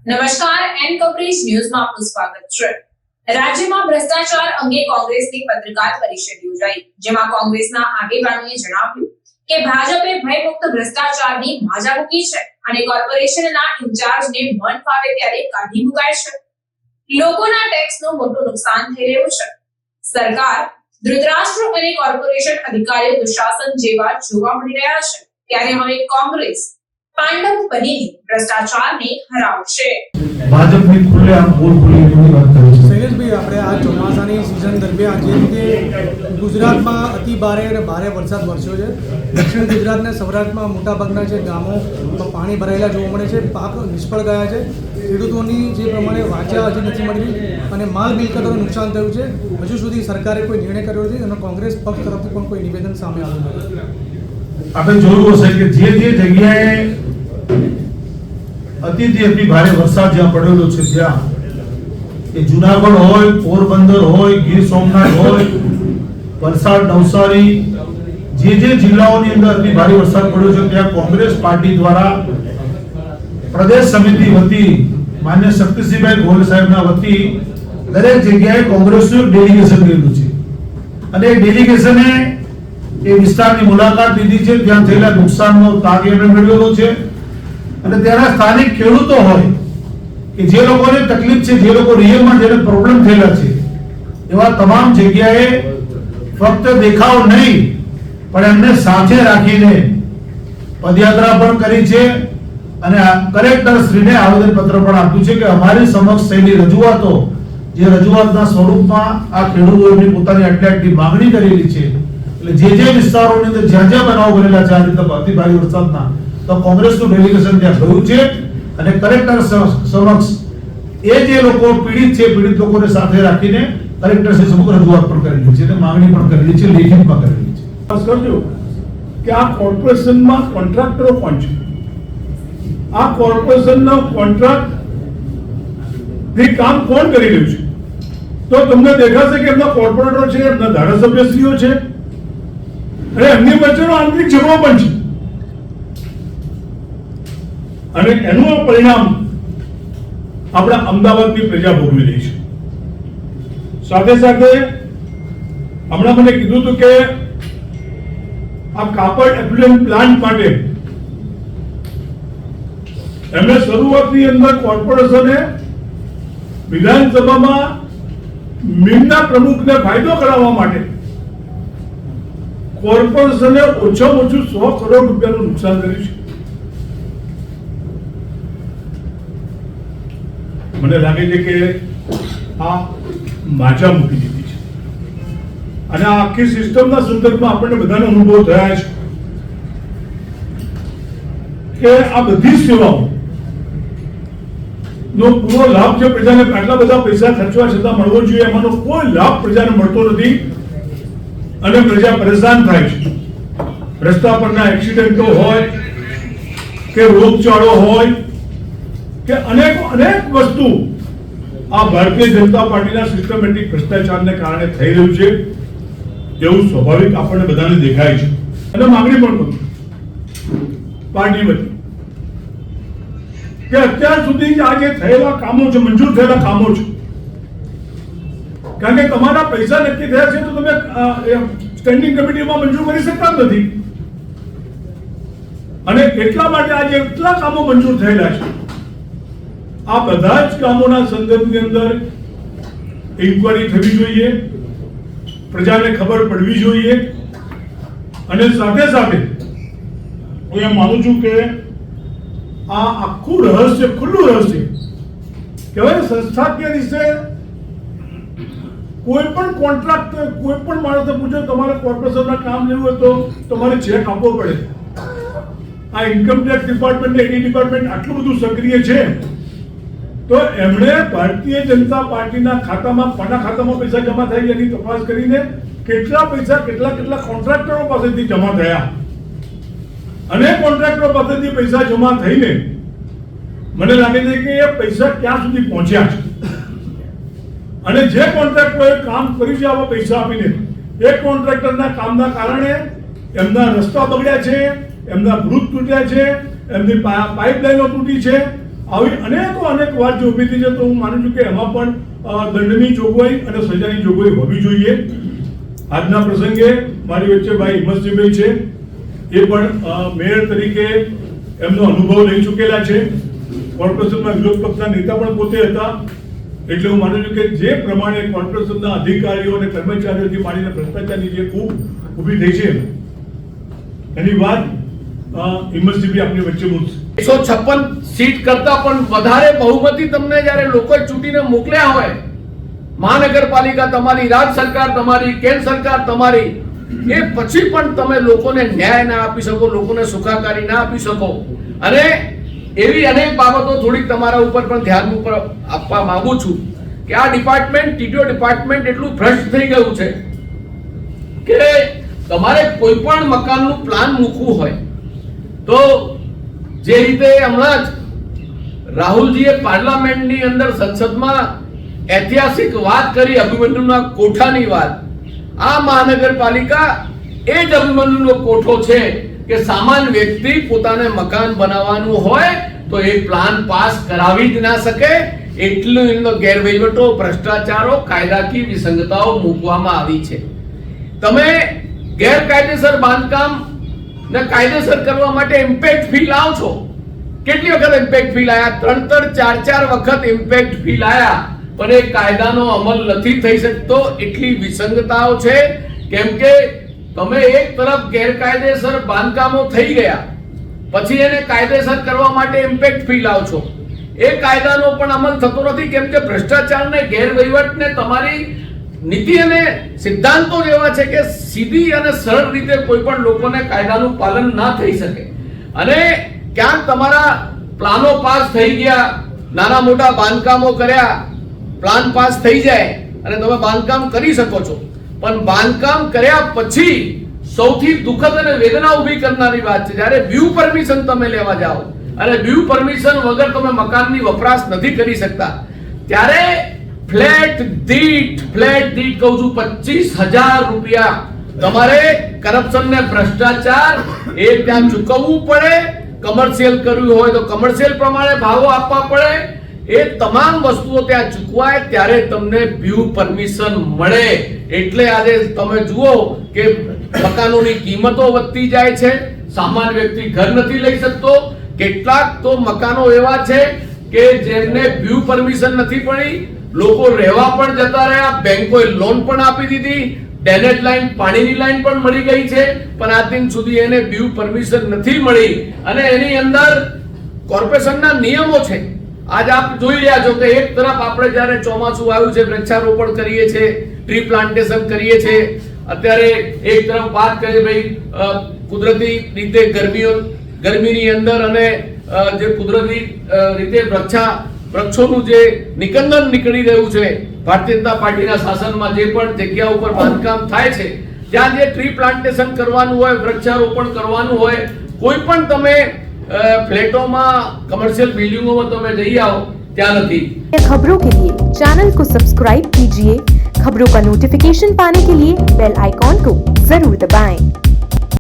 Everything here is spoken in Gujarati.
નમસ્કાર, એન કવરેજ ન્યૂઝમાં આપનું સ્વાગત છે. રાજ્યમાં ભ્રષ્ટાચાર અંગે કોંગ્રેસની પત્રકાર પરિષદ યોજાઈ, જેમાં કોંગ્રેસના આગેવાનોએ જણાવ્યું કે ભાજપે ભયમુક્ત ભ્રષ્ટાચારની માજા મૂકી છે અને કોર્પોરેશનના ઇન્ચાર્જને મન ફાવે ત્યારે કાઢી મુકાય છે. લોકોના ટેક્સનું મોટું નુકસાન થઈ રહ્યું છે. સરકાર, ધૃતરાષ્ટ્ર અને કોર્પોરેશન અધિકારીઓ દુશાસન જેવા જોવા મળી રહ્યા છે. ત્યારે હવે કોંગ્રેસ પાંડવ બનીને ભ્રષ્ટાચારને હરાવશે. ભાજપની ખુલ્લેઆમ બોલબોલીની વાત કરી છે. શૈલેષભાઈ, આપણે આ ચોમાસાની સિઝન દરમિયાન જે રીતે ગુજરાતમાં અતિ ભારે અને ભારે વરસાદ વરસ્યો છે, દક્ષિણ ગુજરાત અને સૌરાષ્ટ્રમાં મોટાભાગના જે ગામોમાં પાણી ભરાયેલા જોવા મળે છે, પાક નિષ્ફળ ગયા છે, ખેડૂતોની જે પ્રમાણે વાંચા હજી નથી મળી અને માલ મિલકતોનું નુકસાન થયું છે. હજુ સુધી સરકારે કોઈ નિર્ણય કર્યો નથી અને કોંગ્રેસ પક્ષ તરફથી પણ કોઈ નિવેદન સામે આવ્યું નથી. આપણે જોયું હશે કે જે જગ્યાએ અતિ ભારે વરસાદ જ્યાં પડેલો છે, ત્યાં એ જુનાગઢ હોય, પોરબંદર હોય, ગીર સોમનાથ હોય, વલસાડ, નવસારી, જે જિલ્લાઓની અંદર અતિ ભારે વરસાદ પડ્યો છે, ત્યાં કોંગ્રેસ પાર્ટી દ્વારા પ્રદેશ સમિતિ વતી માન્ય શક્તિસિંહભાઈ ગોહિલ સાહેબના વતી દરેક જગ્યાએ કોંગ્રેસનું ડેલિગેશન ગયેલું છે અને એ ડેલિગેશને એ વિસ્તારની મુલાકાત લીધી છે. ત્યાં થયેલા નુકસાનનો તાગ એમણે મેળવેલો છે અને ત્યાંના સ્થાનિક ખેડૂતો હોય કે જે લોકોને તકલીફ છે, જે લોકો રિયલમાં જેને પ્રોબ્લેમ થયેલા છે, એવા તમામ જગ્યાએ ફક્ત દેખાવ નહીં પણ એમને સાથે રાખીને પદયાત્રા પણ કરી છે અને કલેક્ટર શ્રીને આવેદનપત્ર પણ આપ્યું છે કે અમારી સમક્ષ થયેલી રજૂઆતો, જે રજૂઆતના સ્વરૂપમાં આ ખેડૂતોની પોતાની આટલી માંગણી કરેલી છે, એટલે જે વિસ્તારોની અંદર જ્યાં બનાવ બનેલા છે આ રીતે અતિ ભારે વરસાદના, તો કોંગ્રેસનું ડેલિગેશન ત્યાં ગયું છે અને કલેક્ટર સમક્ષ એ જે લોકો પીડિત છે, પીડિત લોકોને સાથે રાખીને કલેક્ટર સમક્ષ રજૂઆત પણ કરેલી છે અને માંગણી પણ કરેલી છે, લેખિતમાં કરેલી છે. ખાસ કરજો કે આ કોર્પોરેશનમાં કોન્ટ્રાક્ટરો કોણ છે, આ કોર્પોરેશનનો કોન્ટ્રાક્ટ થી કામ કોણ કરી રહ્યું છે, તો તમને દેખાશે કે એમના કોર્પોરેટરો છે, એમના ધારાસભ્યશ્રીઓ છે અને એમની વચ્ચેનો આંતરિક ઝઘડો પણ છે અને એનું પરિણામ આપણા અમદાવાદની પ્રજા ભોગવી રહી છે. સાથે સાથે હમણાં મને કીધું હતું કે આ કાપડ એફ્લુએન્ટ પ્લાન્ટ માટે એમણે શરૂઆતની અંદર કોર્પોરેશને વિધાનસભામાં મીણના પ્રમુખને ફાયદો કરાવવા માટે કોર્પોરેશને ઓછામાં ઓછું 100 કરોડ રૂપિયાનું નુકસાન કર્યું છે. મને લાગે છે કે આ માજા મૂકી દીધી છે અને આ આખી સિસ્ટમના સંદર્ભમાં આપણને બધાનો અનુભવ થયા છે કે આ બધી સેવાઓ નો પૂરો લાભ જે પ્રજાને આટલા બધા પૈસા ખર્ચવા છતાં મળવો જોઈએ, એમાંનો કોઈ લાભ પ્રજાને મળતો નથી અને પ્રજા પરેશાન થાય છે. રસ્તા પરના એક્સિડન્ટો હોય કે રોગચાળો હોય કે અનેક વસ્તુ આ ભારતીય જનતા પાર્ટીના સિસ્ટમેટિક ભ્રષ્ટાચારને કારણે થઈ રહ્યું છે એવું સ્વાભાવિક આપણને બધાને દેખાય છે અને માંગણી પણ કરું પાર્ટી વતી કે અત્યાર સુધી આ જે થયેલા કામો છે, મંજૂર થયેલા કામો છે, કારણ કે તમારા પૈસા નક્કી થયા છે તો તમે સ્ટેન્ડિંગ કમિટીમાં મંજૂર કરી શકતા નથી અને એટલા માટે આજે એટલા કામો મંજૂર થયેલા છે. આ બધા જ કામોના સંદર્ભની અંદર ઇન્કવાયરી થવી જોઈએ, પ્રજાને ખબર પડવી જોઈએ અને સાથે સાથે હું એમ માનું છું કે આ આખું રહસ્ય, ખુલ્લું રહસ્ય કહેવાય. સંસ્થાકીય રીતે કોઈ પણ કોન્ટ્રાક્ટ, કોઈ પણ માણસને પૂછો તમારે કોર્પોરેશનના કામ લેવું હોય તો તમારે ચેક આપવો પડે. આ ઇન્કમ ટેક્સ ડિપાર્ટમેન્ટ, એડી ડિપાર્ટમેન્ટ આટલું બધું સક્રિય છે તો એમણે ભારતીય જનતા પાર્ટીના ખાતામાં, કોના ખાતામાં પૈસા જમા થાય એની તપાસ કરીને કેટલા પૈસા કેટલા કોન્ટ્રાક્ટરો પાસેથી જમા થયા અને કોન્ટ્રાક્ટરો પાસેથી પૈસા જમા થઈને મને લાગે છે કે એ પૈસા ક્યાં સુધી પહોંચ્યા છે અને જે કોન્ટ્રાક્ટરોએ કામ કર્યું છે આવા પૈસા આપીને, એ કોન્ટ્રાક્ટરના કામના કારણે એમના રસ્તા બગડ્યા છે, એમના બ્રુજ તૂટ્યા છે, એમની પાઇપલાઈનો તૂટી છે આવી અનેક વાત જે ઊભી થઈ છે, તો હું માનું છું કે એમાં પણ દંડની જોગવાઈ અને સજાની જોગવાઈ હોવી જોઈએ. આજના પ્રસંગે મારી વચ્ચે ભાઈ હિંમતસિંહભાઈ છે, એ પણ મેયર તરીકે એમનો અનુભવ લઈ ચૂકેલા છે. કોર્પોરેશનમાં વિરોધ પક્ષના નેતા પણ પોતે હતા. એટલે હું માનું છું કે જે પ્રમાણે કોર્પોરેશનના અધિકારીઓ અને કર્મચારીઓથી માંડીને ભ્રષ્ટાચારની જે ખૂબ ઊભી થઈ છે, એની વાત હિંમતસિંહભાઈ આપની વચ્ચે મૂકશે. 156 સીટ કરતા પણ વધારે બહુમતી તમને જ્યારે લોકોએ ચૂંટીને મોકલ્યા હોય, મહાનગરપાલિકા તમારી, રાજ્ય સરકાર તમારી, કેન્દ્ર સરકાર તમારી, એ પછી પણ તમે લોકોને ન્યાય ના આપી શકો, લોકોને સુખાકારી ના આપી શકો. અને એવી અનેક બાબતો થોડીક તમારા ઉપર પણ ધ્યાન ઉપર આપવા માંગુ છું કે આ ડિપાર્ટમેન્ટ, ટીડીઓ ડિપાર્ટમેન્ટ એટલું ભ્રષ્ટ થઈ ગયું છે કે તમારે કોઈ પણ મકાનનું પ્લાન મૂકવું હોય તો જે રીતે હમણાં જ રાહુલજીએ પાર્લામેન્ટની અંદર સંસદમાં ઐતિહાસિક વાત કરી અભિમન્યુના કોઠાની વાત, આ મહાનગરપાલિકા એ જ અભિમન્યુનો કોઠો છે કે સામાન્ય વ્યક્તિ પોતાને મકાન બનાવવાનું હોય તો એ પ્લાન પાસ કરાવી જ ના શકે. એટલું એમનો ગેરવહીવટો, ભ્રષ્ટાચારો, કાયદાકીય વિસંગતાઓ મૂકવામાં આવી છે. તમે ગેરકાયદેસર બાંધકામ ને કાયદેસર કરવા માટે ઇમ્પેક્ટ ફી લાવો છો. કેટલી વખત ઇમ્પેક્ટ ફી લાયા? 3-4 વખત ઇમ્પેક્ટ ફી લાયા, પણ એ કાયદાનો અમલ નથી થઈ શકતો. એટલી વિસંગતાઓ છે. કેમ કે તમે એક તરફ ગેરકાયદેસર બાંધકામો થઈ ગયા, પછી એને કાયદેસર કરવા માટે ઇમ્પેક્ટ ફી લાવો છો. એ કાયદાનો પણ અમલ થતો નથી, કેમ કે ભ્રષ્ટાચારને, ગેરવહીવટને તમારી નીતિ અને સિદ્ધાંતો એવા છે કે સીધી અને સરળ રીતે કોઈ પણ લોકોને કાયદાનું પાલન ના થઈ શકે. અને ક્યાંક તમારા પ્લાનો પાસ થઈ ગયા, નાના મોટા બાંધકામો કર્યા, પ્લાન પાસ થઈ જાય અને તમે બાંધકામ કરી શકો છો, પણ બાંધકામ કર્યા પછી સૌથી દુઃખદ અને વેદના ઊભી કરનારી વાત છે જ્યારે વ્યૂ પરમિશન તમે લેવા જાઓ અને વ્યૂ પરમિશન વગર તમે મકાનની વપરાશ નથી કરી શકતા, ત્યારે ફ્લેટ દીઠ કહું છું 25,000 રૂપિયા તમારે કરપ્શન ને ભ્રષ્ટાચાર એ ત્યાં ચૂકવવું પડે. કમર્શિયલ કરવું હોય તો કમર્શિયલ પ્રમાણે ભાવો આપવા પડે. એ તમામ વસ્તુઓ ત્યાં ચૂકવાય ત્યારે તમને વ્યૂ પરમિશન મળે. એટલે આજે તમે જુઓ કે મકાનોની કિંમતો વધતી જાય છે, સામાન્ય વ્યક્તિ ઘર નથી લઈ શકતો. કેટલાક તો મકાનો એવા છે કે જેમને વ્યૂ પરમિશન નથી પડી, લોકો રહેવા પણ જતા રહ્યા, બેંકોએ લોન પણ આપી દીધી, ડ્રેનેજ લાઈન, પાણીની લાઈન પણ મળી ગઈ છે, પણ આજ દિન સુધી એને વ્યૂ પરમિશન નથી મળી. અને એની અંદર કોર્પોરેશનના નિયમો છે. આજ આપ જોઈ રહ્યા છો કે એક તરફ આપણે જ્યારે ચોમાસું આવ્યું છે, વૃક્ષારોપણ કરીએ છીએ, ટ્રી પ્લાન્ટેશન કરીએ છીએ. અત્યારે એક તરફ વાત કરીએ ભાઈ કુદરતી રીતે ગરમીની અંદર અને જે કુદરતી રીતે વૃક્ષોનું જે નિકંદન નીકળી રહ્યું છે, ભારતીય જનતા પાર્ટીના શાસનમાં જે પણ જગ્યા ઉપર બાંધકામ થાય છે, ત્યાં જે ટ્રી પ્લાન્ટેશન કરવાનું હોય, વૃક્ષારોપણ કરવાનું હોય, કોઈ પણ તમે फ्लैटों कमर्शियल बिल्डिंगों में तो मैं जई आओ क्या नहीं। खबरों के लिए चैनल को सब्सक्राइब कीजिए। खबरों का नोटिफिकेशन पाने के लिए बेल आइकॉन को जरूर दबाएं।